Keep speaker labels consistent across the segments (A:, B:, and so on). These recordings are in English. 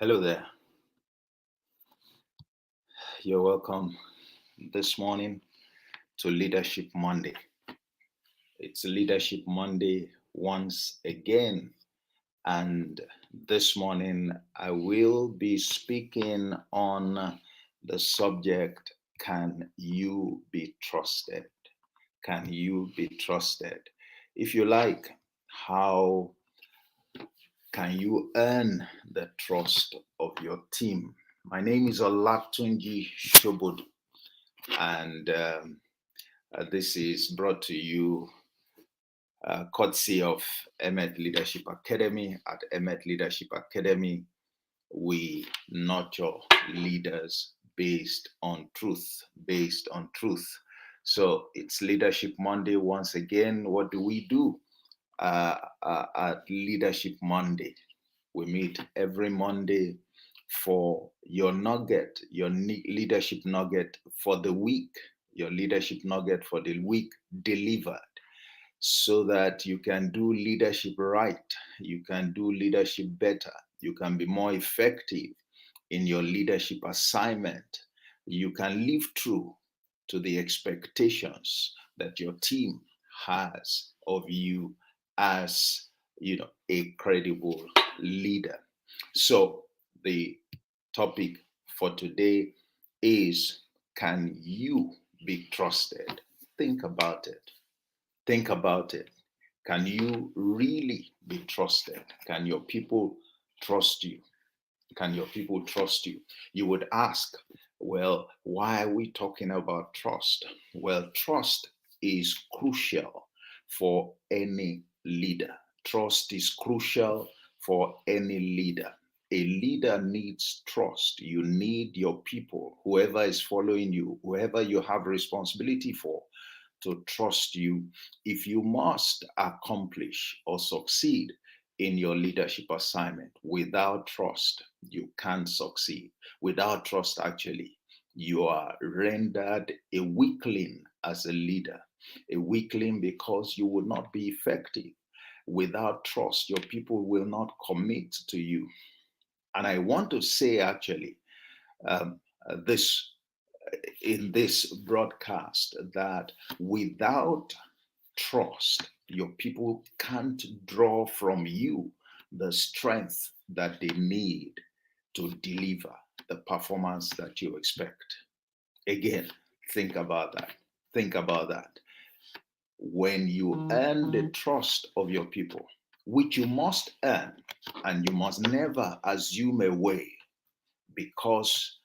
A: Hello there. You're welcome this morning to Leadership Monday. It's Leadership Monday once again. And this morning I will be speaking on the subject, can you be trusted? Can you be trusted? If you like, how can you earn the trust of your team? My name is Olatunji Shobodu, and this is brought to you courtesy of Emmet Leadership Academy. At Emmet Leadership Academy, we nurture leaders based on truth. So it's Leadership Monday once again. What do we do at Leadership Monday? We meet every Monday for your nugget, your leadership nugget for the week, your leadership nugget for the week delivered, so that you can do leadership right, you can do leadership better, you can be more effective in your leadership assignment, you can live true to the expectations that your team has of you as a credible leader. So the topic for today is, can you be trusted? Think about it. Think about it. Can you really be trusted? Can your people trust you? Can your people trust you? You would ask, well, why are we talking about trust? Well, trust is crucial for any leader. Trust is crucial for any leader. A leader needs trust. You need your people, whoever is following you, whoever you have responsibility for, to trust you if you must accomplish or succeed in your leadership assignment. Without trust, you can't succeed. Without trust, actually, you are rendered a weakling as a leader, a weakling because you will not be effective. Without trust, your people will not commit to you. And I want to say, actually, this in this broadcast, that without trust, your people can't draw from you the strength that they need to deliver the performance that you expect. Again, think about that. Think about that. When you earn the trust of your people, which you must earn, and you must never assume away, because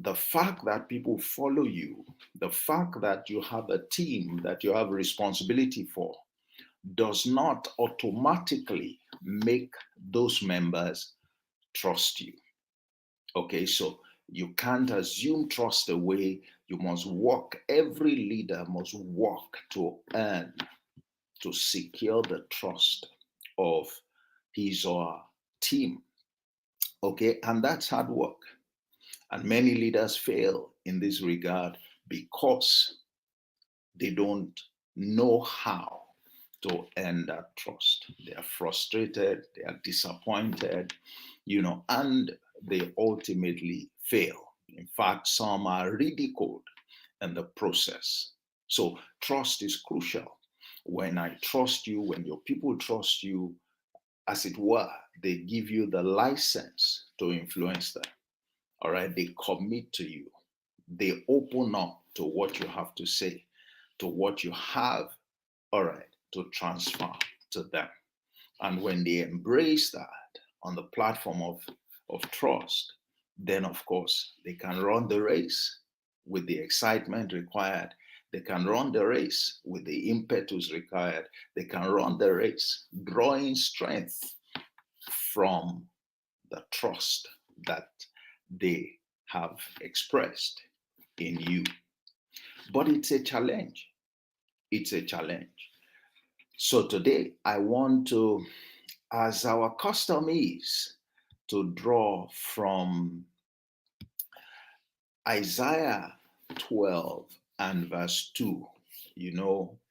A: the fact that people follow you, the fact that you have a team that you have responsibility for, does not automatically make those members trust you. Okay, so you can't assume trust away. You must work, every leader must work to earn, to secure the trust of his or her team. Okay, and that's hard work. And many leaders fail in this regard because they don't know how to earn that trust. They are frustrated, they are disappointed, and they ultimately fail. In fact, some are ridiculed in the process. So, trust is crucial. When I trust you, when your people trust you, as it were, they give you the license to influence them. All right, they commit to you, they open up to what you have to say, to what you have, all right, to transfer to them. And when they embrace that on the platform of trust, then of course they can run the race with the excitement required. They can run the race with the impetus required. They can run the race drawing strength from the trust that they have expressed in you. But it's a challenge. It's a challenge. So today I want to, as our custom is, to draw from Isaiah 12 and verse 2.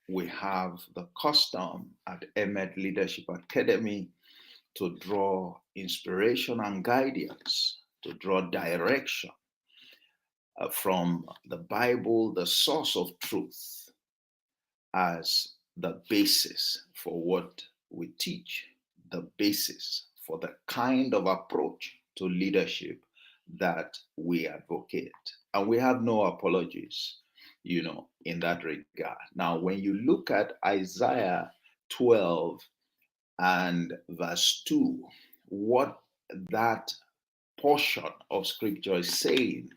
A: We have the custom at Emmet Leadership Academy to draw inspiration and guidance, to draw direction from the Bible, the source of truth, as the basis for what we teach, the basis for the kind of approach to leadership that we advocate. And we have no apologies, in that regard. Now, when you look at Isaiah 12 and verse 2, what that portion of scripture is saying,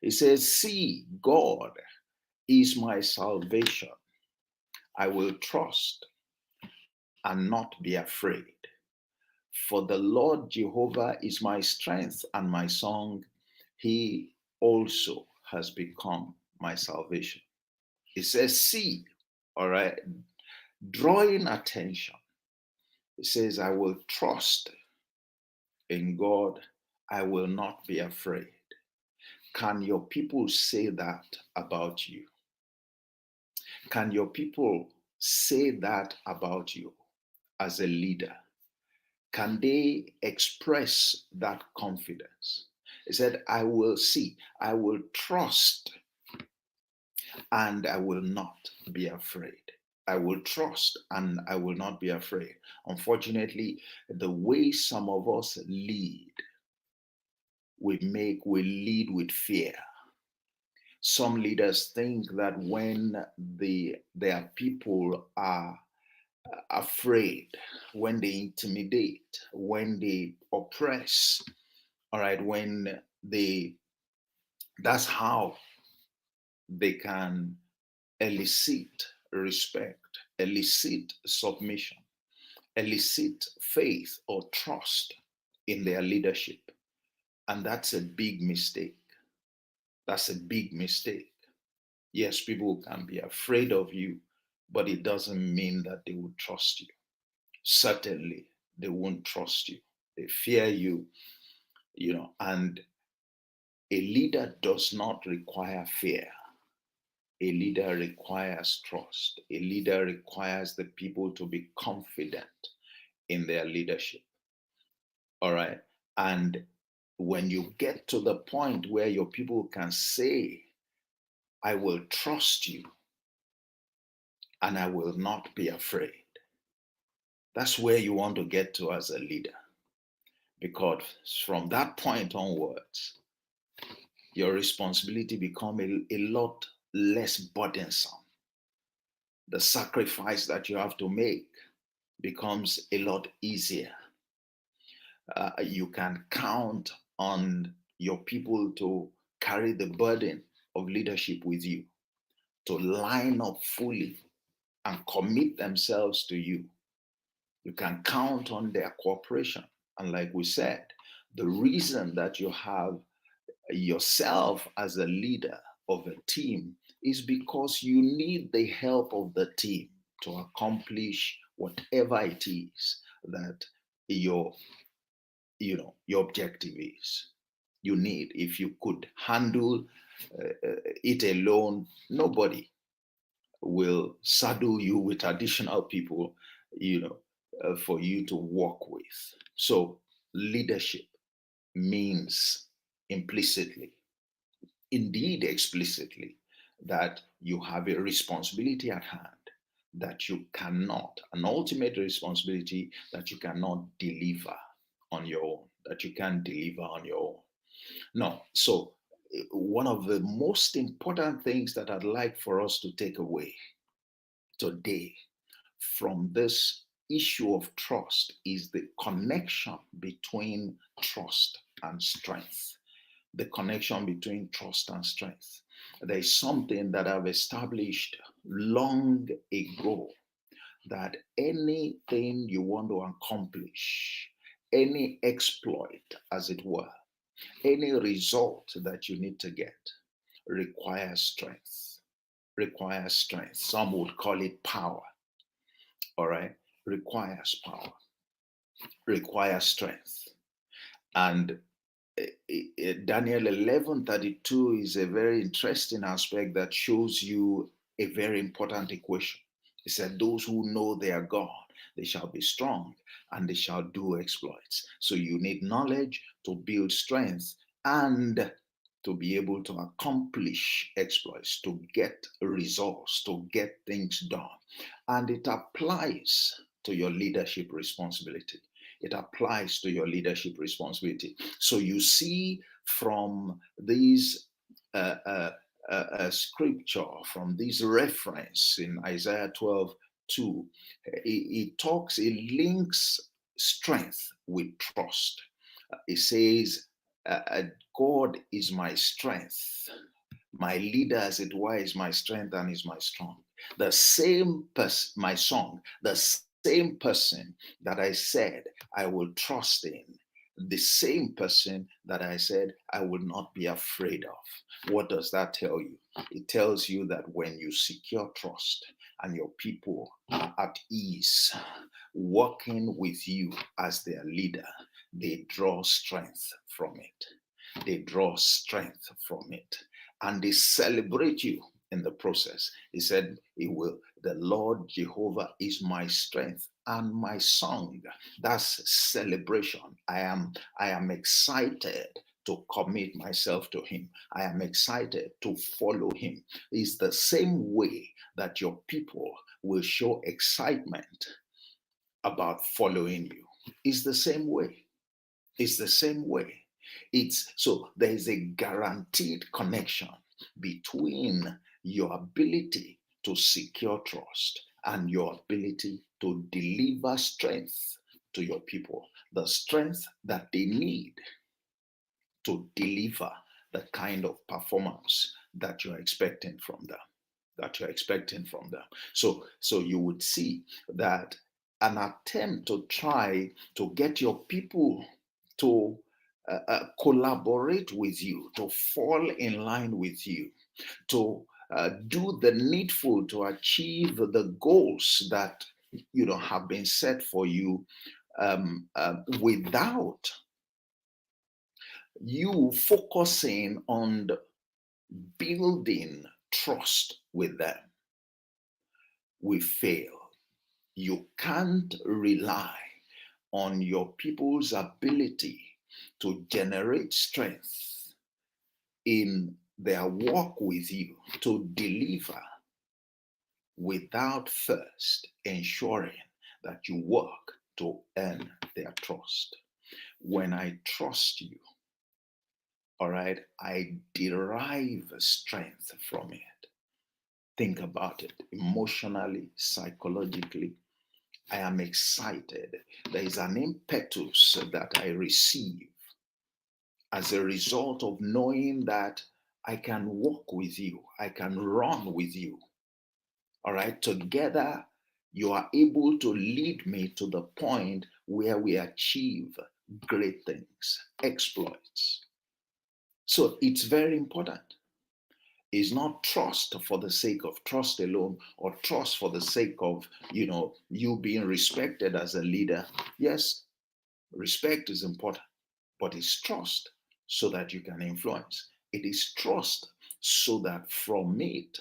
A: it says, "See, God is my salvation. I will trust and not be afraid. For the Lord Jehovah is my strength and my song. He also has become my salvation." It says, see, all right, drawing attention. It says, I will trust in God. I will not be afraid. Can your people say that about you? Can your people say that about you as a leader? Can they express that confidence? He said, I will see, I will trust, and I will not be afraid. I will trust and I will not be afraid. Unfortunately, the way some of us lead, we lead with fear. Some leaders think that when their people are afraid, when they intimidate, when they oppress, all right, that's how they can elicit respect, elicit submission, elicit faith or trust in their leadership. And that's a big mistake. That's a big mistake. Yes, people can be afraid of you, but it doesn't mean that they will trust you. Certainly, they won't trust you. They fear you, and a leader does not require fear. A leader requires trust. A leader requires the people to be confident in their leadership. All right. And when you get to the point where your people can say, I will trust you and I will not be afraid, that's where you want to get to as a leader. Because from that point onwards, your responsibility becomes a lot less burdensome. The sacrifice that you have to make becomes a lot easier. You can count on your people to carry the burden of leadership with you, to line up fully and commit themselves to you. You can count on their cooperation. And like we said, the reason that you have yourself as a leader of a team is because you need the help of the team to accomplish whatever it is that your objective is. You need, if you could handle it alone, nobody will saddle you with additional people, for you to work with. So leadership means implicitly, indeed explicitly, that you have a responsibility at hand that you cannot, an ultimate responsibility that you cannot deliver on your own, that you can't deliver on your own. No. So one of the most important things that I'd like for us to take away today from this issue of trust is the connection between trust and strength. The connection between trust and strength. There is something that I've established long ago, that anything you want to accomplish, any exploit, as it were, any result that you need to get requires strength. Requires strength. Some would call it power. All right? Requires power. Requires strength. And Daniel 11:32 is a very interesting aspect that shows you a very important equation. It said, those who know their God, they shall be strong, and they shall do exploits. So you need knowledge to build strength and to be able to accomplish exploits, to get results, to get things done. And it applies to your leadership responsibility. It applies to your leadership responsibility. So you see from these scripture, from this reference in Isaiah 12:2, it links strength with trust. It says, God is my strength. My leader, as it were, is my strength and is my strong. The same person, my song, the same person that I said I will trust in, the same person that I said I will not be afraid of. What does that tell you? It tells you that when you secure trust and your people are at ease, working with you as their leader, they draw strength from it. They draw strength from it. And they celebrate you in the process. He said, the Lord Jehovah is my strength and my song. That's celebration. I am excited to commit myself to him. I am excited to follow him. It's the same way that your people will show excitement about following you. It's the same way. It's the same way. So there is a guaranteed connection between your ability to secure trust and your ability to deliver strength to your people, the strength that they need to deliver the kind of performance that you're expecting from them. So you would see that an attempt to try to get your people to collaborate with you, to fall in line with you, to do the needful to achieve the goals that have been set for you, without you focusing on building trust with them, we fail. You can't rely on your people's ability to generate strength in their work with you to deliver without first ensuring that you work to earn their trust. When I trust you, all right, I derive strength from it. Think about it emotionally, psychologically. I am excited. There is an impetus that I receive as a result of knowing that I can walk with you, I can run with you. All right, together you are able to lead me to the point where we achieve great things, exploits. So it's very important. It's not trust for the sake of trust alone, or trust for the sake of, you being respected as a leader. Yes, respect is important, but it's trust so that you can influence. It is trust so that from it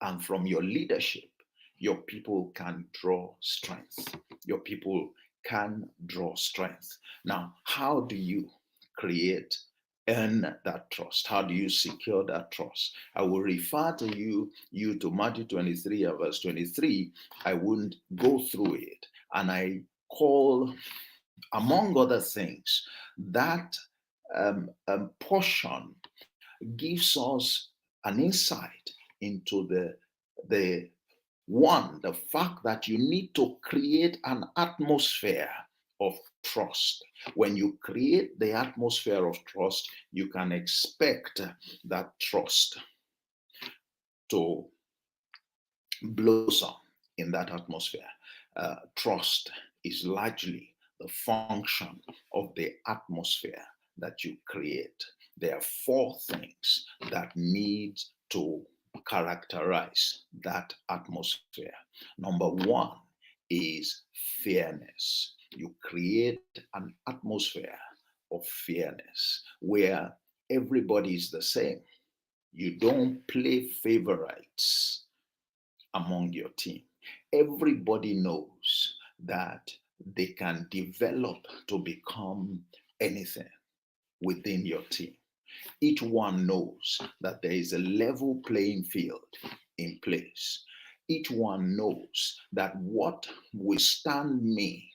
A: and from your leadership, your people can draw strength. Your people can draw strength. Now, how do you earn that trust? How do you secure that trust? I will refer to you to Matthew 23 verse 23. I wouldn't go through it. And I call, among other things, that portion gives us an insight into the fact that you need to create an atmosphere of trust. When you create the atmosphere of trust, you can expect that trust to blossom in that atmosphere. Trust is largely the function of the atmosphere that you create. There are four things that need to characterize that atmosphere. Number one is fairness. You create an atmosphere of fairness where everybody is the same. You don't play favorites among your team. Everybody knows that they can develop to become anything within your team. Each one knows that there is a level playing field in place. Each one knows that what will stand me,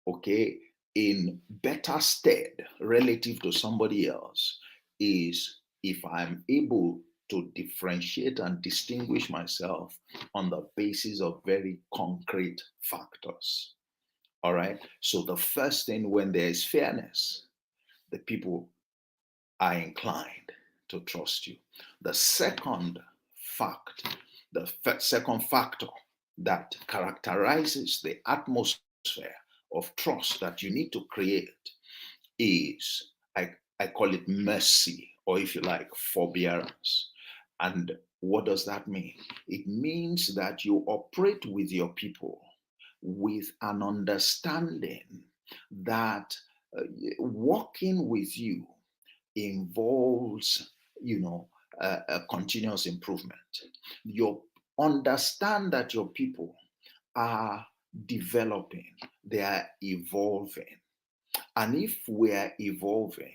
A: okay, in better stead relative to somebody else is if I'm able to differentiate and distinguish myself on the basis of very concrete factors. All right. So the first thing, when there is fairness, the people are inclined to trust you. The second fact, second factor that characterizes the atmosphere of trust that you need to create is, I call it mercy, or if you like, forbearance. And what does that mean? It means that you operate with your people with an understanding that working with you involves, a continuous improvement. You understand that your people are developing, they are evolving. And if we're evolving,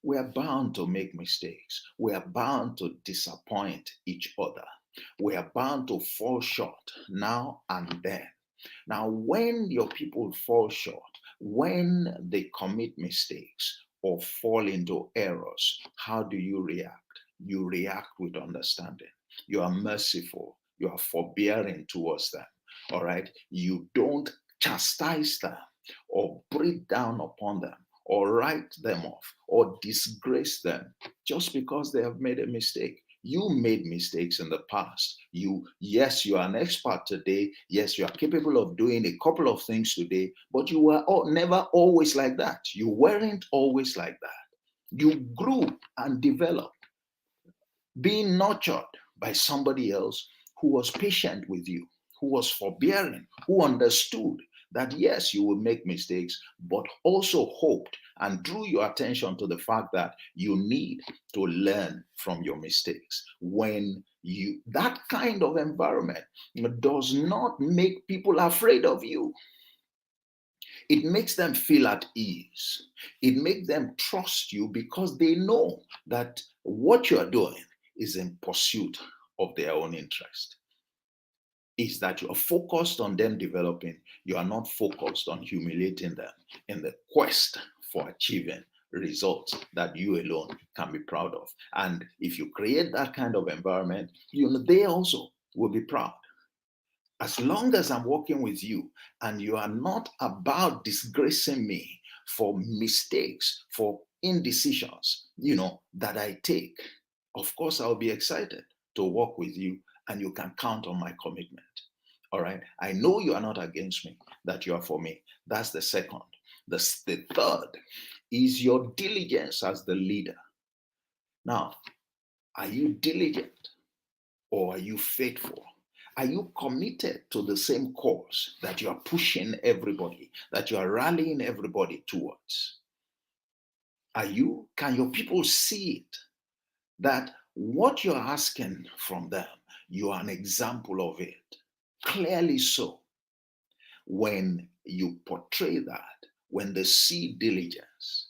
A: we're bound to make mistakes. We are bound to disappoint each other. We are bound to fall short now and then. Now, when your people fall short, when they commit mistakes or fall into errors, how do you react? You react with understanding. You are merciful. You are forbearing towards them. All right. You don't chastise them or breathe down upon them or write them off or disgrace them just because they have made a mistake. You made mistakes in the past. Yes, you are an expert today. Yes, you are capable of doing a couple of things today, but you were never always like that. You weren't always like that. You grew and developed, being nurtured by somebody else who was patient with you, who was forbearing, who understood that yes, you will make mistakes, but also hoped and drew your attention to the fact that you need to learn from your mistakes. When that kind of environment does not make people afraid of you. It makes them feel at ease. It makes them trust you because they know that what you're doing is in pursuit of their own interest. Is that you are focused on them developing, you are not focused on humiliating them in the quest for achieving results that you alone can be proud of. And if you create that kind of environment, they also will be proud. As long as I'm working with you and you are not about disgracing me for mistakes, for indecisions, that I take, of course, I'll be excited to work with you and you can count on my commitment. All right. I know you are not against me, that you are for me. That's the second. The third is your diligence as the leader. Now, are you diligent or are you faithful? Are you committed to the same cause that you are pushing everybody, that you are rallying everybody towards? Can your people see it? That what you're asking from them, you are an example of it. Clearly so. When you portray that, when they see diligence,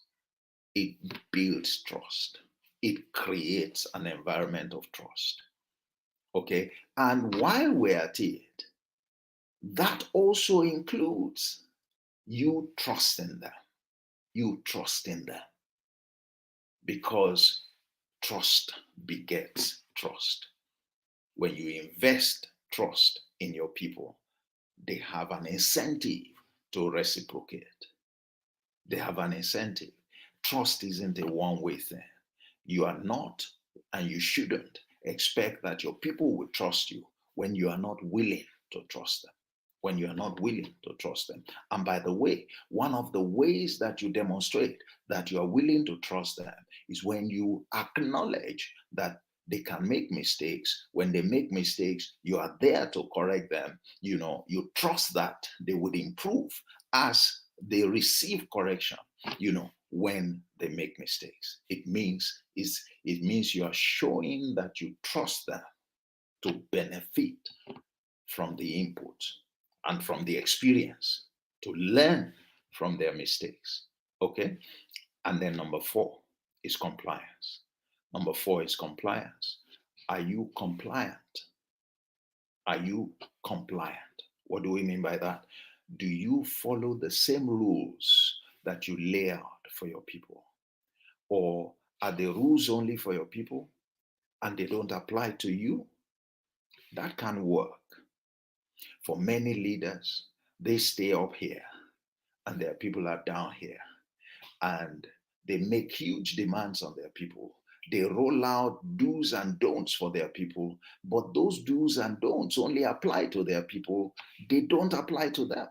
A: it builds trust. It creates an environment of trust. Okay. And while we're at it, that also includes you trusting them. You trusting them. Because trust begets trust. When you invest trust in your people, they have an incentive to reciprocate. They have an incentive. Trust isn't a one-way thing. You are not, and you shouldn't, expect that your people will trust you when you are not willing to trust them. When you are not willing to trust them. And by the way, one of the ways that you demonstrate that you are willing to trust them is when you acknowledge that they can make mistakes. When they make mistakes, you are there to correct them. You trust that they would improve as they receive correction, when they make mistakes. It means you are showing that you trust them to benefit from the input and from the experience to learn from their mistakes. Okay? And then number four is compliance. Number four is compliance. Are you compliant? Are you compliant? What do we mean by that? Do you follow the same rules that you lay out for your people? Or are the rules only for your people and they don't apply to you? That can work. For many leaders, they stay up here and their people are down here. And they make huge demands on their people. They roll out do's and don'ts for their people, but those do's and don'ts only apply to their people. They don't apply to them.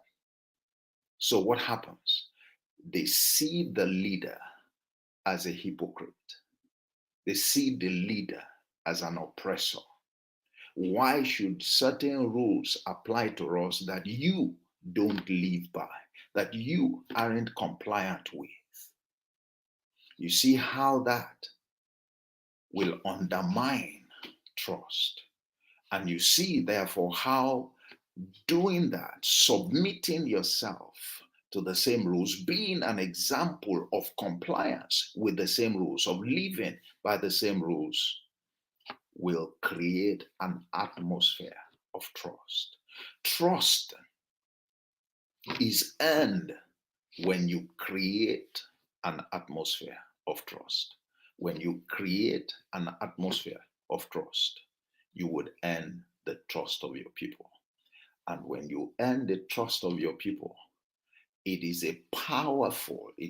A: So what happens? They see the leader as a hypocrite. They see the leader as an oppressor. Why should certain rules apply to us that you don't live by, that you aren't compliant with? You see how that will undermine trust. And you see, therefore, how doing that, submitting yourself to the same rules, being an example of compliance with the same rules, of living by the same rules, will create an atmosphere of trust. Trust is earned when you create an atmosphere of trust. When you create an atmosphere of trust, you would earn the trust of your people. And when you earn the trust of your people, it is it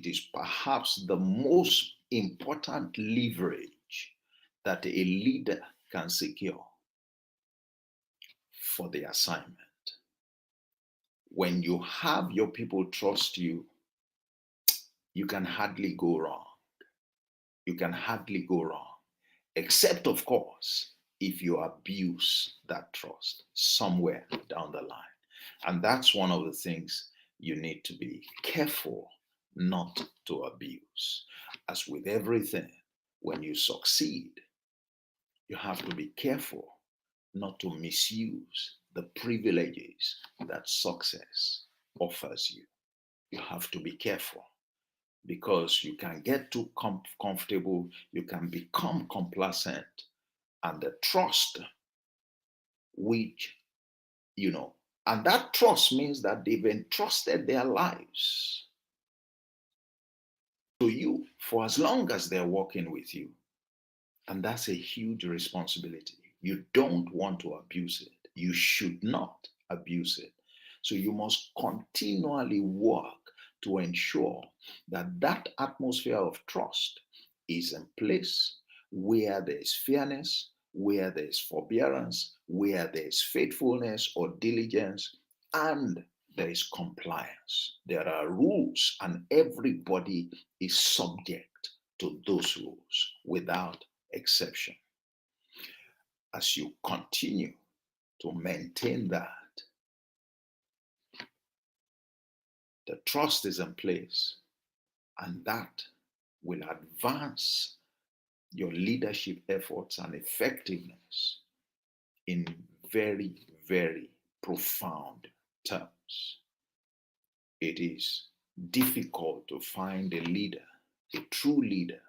A: is perhaps the most important leverage that a leader can secure for the assignment. When you have your people trust you, you can hardly go wrong. You can hardly go wrong, except, of course, if you abuse that trust somewhere down the line. And that's one of the things you need to be careful not to abuse. As with everything, when you succeed, you have to be careful not to misuse the privileges that success offers you. You have to be careful because you can get too comfortable, you can become complacent, and the trust which, and that trust means that they've entrusted their lives to you for as long as they're working with you. And that's a huge responsibility. You don't want to abuse it. You should not abuse it. So you must continually work to ensure that that atmosphere of trust is in place where there is fairness, where there is forbearance, where there is faithfulness or diligence, and there is compliance. There are rules, and everybody is subject to those rules without exception. As you continue to maintain that, the trust is in place, and that will advance your leadership efforts and effectiveness in very, very profound terms. It is difficult to find a leader, a true leader,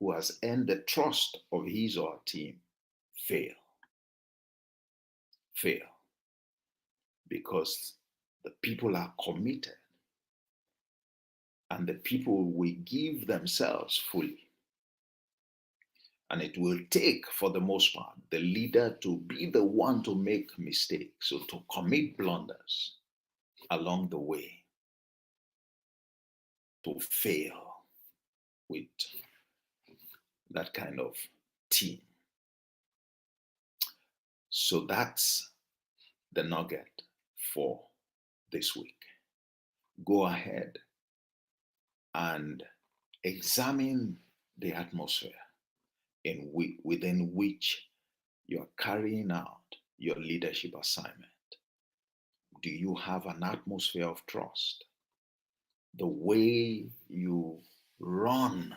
A: who has earned the trust of his or her team fail. Because the people are committed and the people will give themselves fully. And it will take, for the most part, the leader to be the one to make mistakes, so to commit blunders along the way, to fail with that kind of team. So that's the nugget for this week. Go ahead and examine the atmosphere within which you're carrying out your leadership assignment. Do you have an atmosphere of trust? The way you run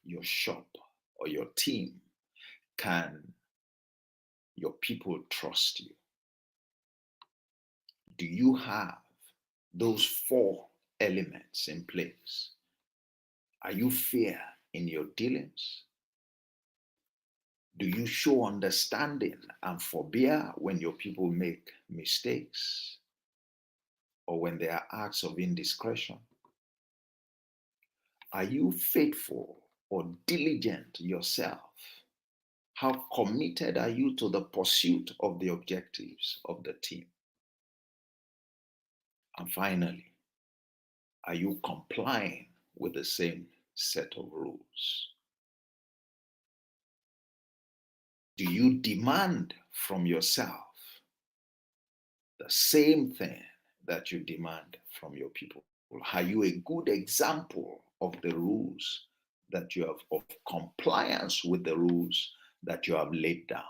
A: your shop or your team, can your people trust you? Do you have those four elements in place? Are you fair in your dealings? Do you show understanding and forbear when your people make mistakes or when there are acts of indiscretion? Are you faithful or diligent yourself? How committed are you to the pursuit of the objectives of the team? And finally, are you complying with the same set of rules? Do you demand from yourself the same thing that you demand from your people? Are you a good example of the rules that you have, of compliance with the rules that you have laid down?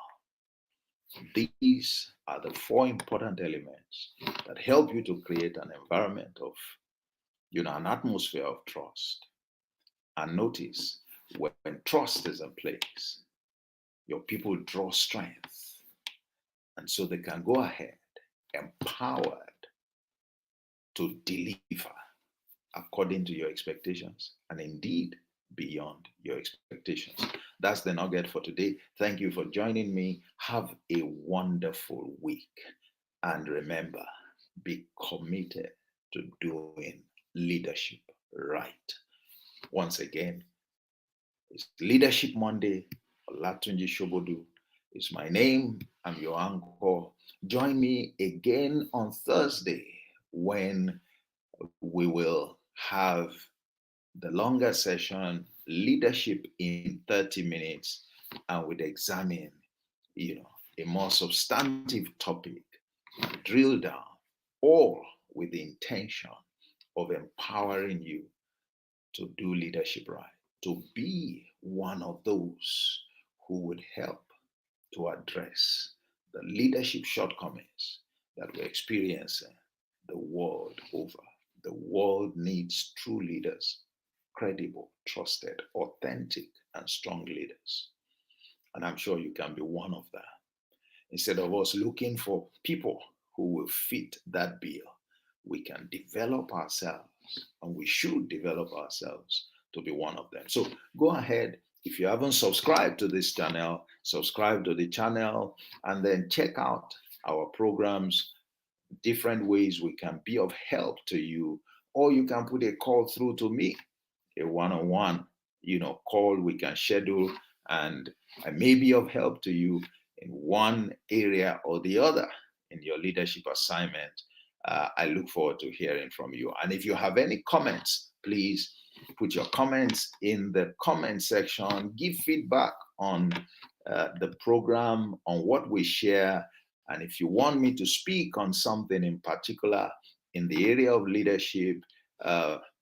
A: These are the four important elements that help you to create an environment of, an atmosphere of trust. And notice, when trust is in place, your people draw strength. And so they can go ahead empowered to deliver according to your expectations and indeed beyond your expectations. That's the nugget for today. Thank you for joining me. Have a wonderful week. And remember, be committed to doing leadership right. Once again, it's Leadership Monday. Olatunji Shobodu is my name. I'm your anchor. Join me again on Thursday when we will have the longer session, Leadership in 30 minutes, and we'd examine, a more substantive topic, drill down, all with the intention of empowering you to do leadership right, to be one of those who would help to address the leadership shortcomings that we're experiencing the world over. The world needs true leaders, credible, trusted, authentic, and strong leaders. And I'm sure you can be one of them. Instead of us looking for people who will fit that bill, we can develop ourselves, and we should develop ourselves to be one of them. So go ahead. If you haven't subscribed to this channel, subscribe to the channel and then check out our programs, different ways we can be of help to you, or you can put a call through to me, a one-on-one, call we can schedule, and I may be of help to you in one area or the other in your leadership assignment. I look forward to hearing from you. And if you have any comments, please put your comments in the comment section. Give feedback on the program, on what we share. And if you want me to speak on something in particular in the area of leadership,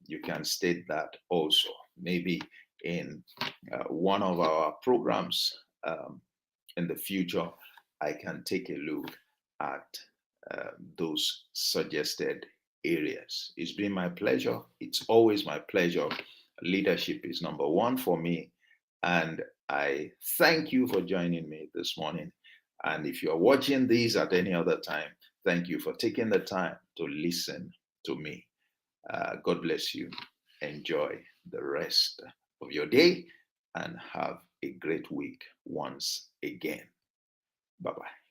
A: you can state that also. Maybe in one of our programs in the future, I can take a look at those suggested areas. It's been my pleasure. It's always my pleasure. Leadership is number one for me. And I thank you for joining me this morning. And if you're watching these at any other time, thank you for taking the time to listen to me. God bless you. Enjoy the rest of your day and have a great week once again. Bye-bye.